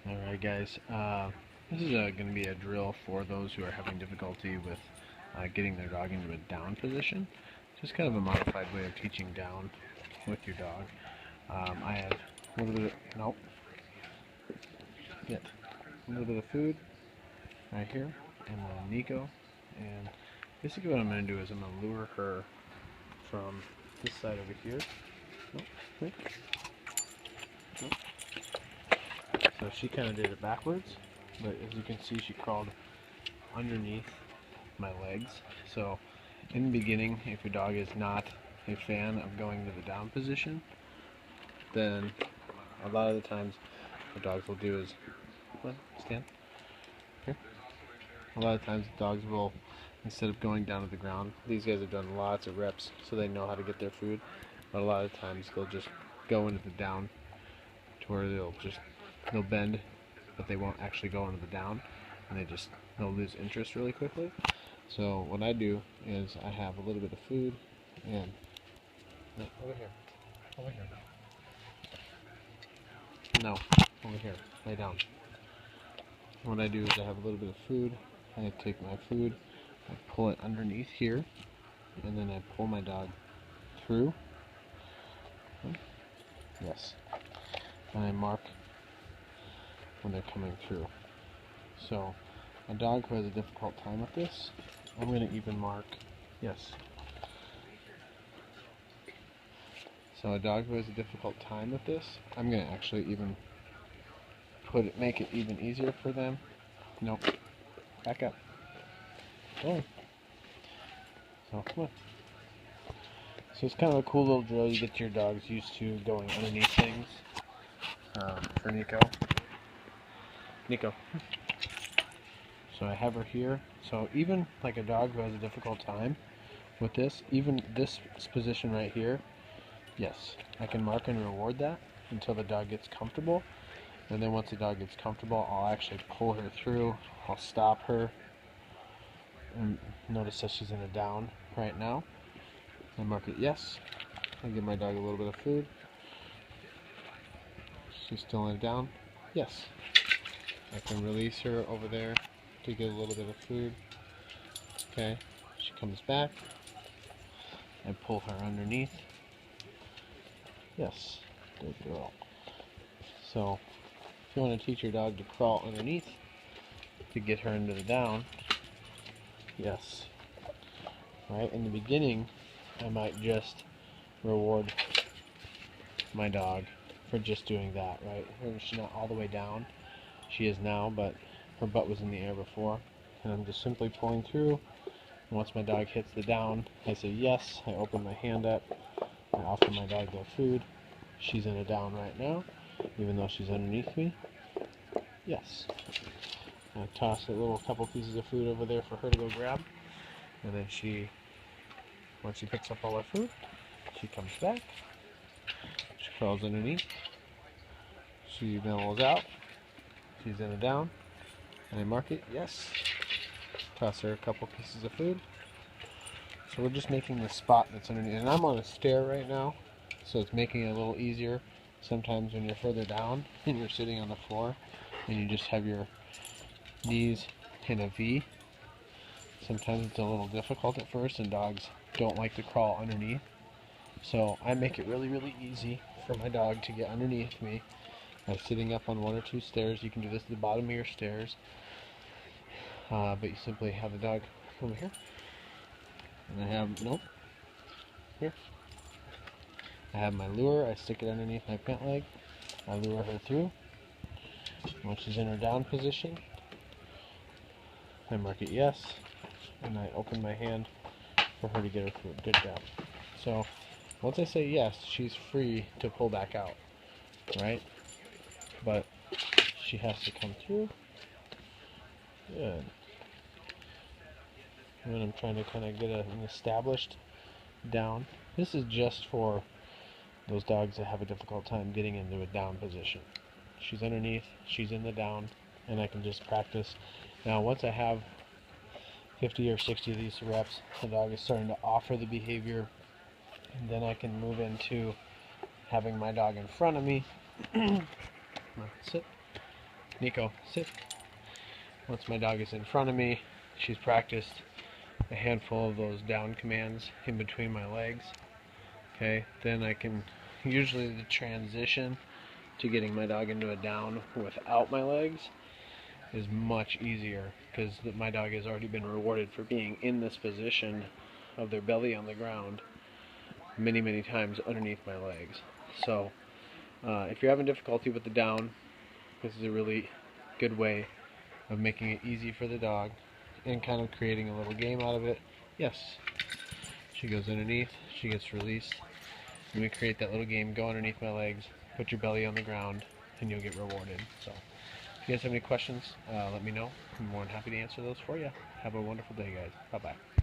Alright guys, this is going to be a drill for those who are having difficulty with getting their dog into a down position. Just kind of a modified way of teaching down with your dog. I have a little bit of, nope, get a little bit of food right here, and then Nico, and basically what I'm going to do is I'm going to lure her from this side over here. Nope, wait. Nope. So she kind of did it backwards, but as you can see she crawled underneath my legs. So in the beginning, if your dog is not a fan of going to the down position, then a lot of the times what dogs will do is, stand here. A lot of times dogs will, instead of going down to the ground, these guys have done lots of reps so they know how to get their food, but a lot of times they'll just go into the down to where they'll bend, but they won't actually go into the down, and they'll lose interest really quickly. So what I do is I have a little bit of food, and no, over here, no, over here, lay down. What I do is I have a little bit of food, I take my food, I pull it underneath here, and then I pull my dog through. Yes. And I mark when they're coming through. So a dog who has a difficult time with this, I'm going to even mark, yes. So a dog who has a difficult time with this, I'm going to actually even make it even easier for them. Nope. Back up. Go on. So come on. So it's kind of a cool little drill. You get your dogs used to going underneath things. For Nico. So I have her here. So even like a dog who has a difficult time with this, even this position right here, yes, I can mark and reward that until the dog gets comfortable. And then once the dog gets comfortable, I'll actually pull her through. I'll stop her. And notice that she's in a down right now. I mark it yes. I give my dog a little bit of food. She's still in a down. Yes. I can release her over there to get a little bit of food. Okay. She comes back. I pull her underneath. Yes. Good girl. So, if you want to teach your dog to crawl underneath to get her into the down, yes. Right? In the beginning, I might just reward my dog for just doing that, right? She's not all the way down. She is now, but her butt was in the air before. And I'm just simply pulling through. And once my dog hits the down, I say yes. I open my hand up. I offer my dog their food. She's in a down right now, even though she's underneath me. Yes. I toss a little couple pieces of food over there for her to go grab. And then once she picks up all her food, she comes back. She crawls underneath. She mellows out. She's in a down. And I mark it, yes. Toss her a couple pieces of food. So we're just making the spot that's underneath. And I'm on a stair right now, so it's making it a little easier. Sometimes when you're further down and you're sitting on the floor and you just have your knees in a V, sometimes it's a little difficult at first and dogs don't like to crawl underneath. So I make it really, really easy for my dog to get underneath me. By sitting up on one or two stairs. You can do this at the bottom of your stairs, but you simply have the dog over here, and I have, nope, here. I have my lure, I stick it underneath my pant leg, I lure her through. Once she's in her down position, I mark it yes, and I open my hand for her to get her food. Good job. So once I say yes, she's free to pull back out, right? But she has to come through. Good. And then I'm trying to kind of get an established down. This is just for those dogs that have a difficult time getting into a down position. She's underneath, she's in the down, and I can just practice. Now once I have 50 or 60 of these reps, the dog is starting to offer the behavior, and then I can move into having my dog in front of me. Sit. Nico, sit. Once my dog is in front of me, she's practiced a handful of those down commands in between my legs. Okay, then I can, usually the transition to getting my dog into a down without my legs is much easier because my dog has already been rewarded for being in this position of their belly on the ground many times underneath my legs. So if you're having difficulty with the down, this is a really good way of making it easy for the dog and kind of creating a little game out of it. Yes, she goes underneath, she gets released, and we create that little game. Go underneath my legs, put your belly on the ground, and you'll get rewarded. So if you guys have any questions, let me know. I'm more than happy to answer those for you. Have a wonderful day, guys. Bye-bye.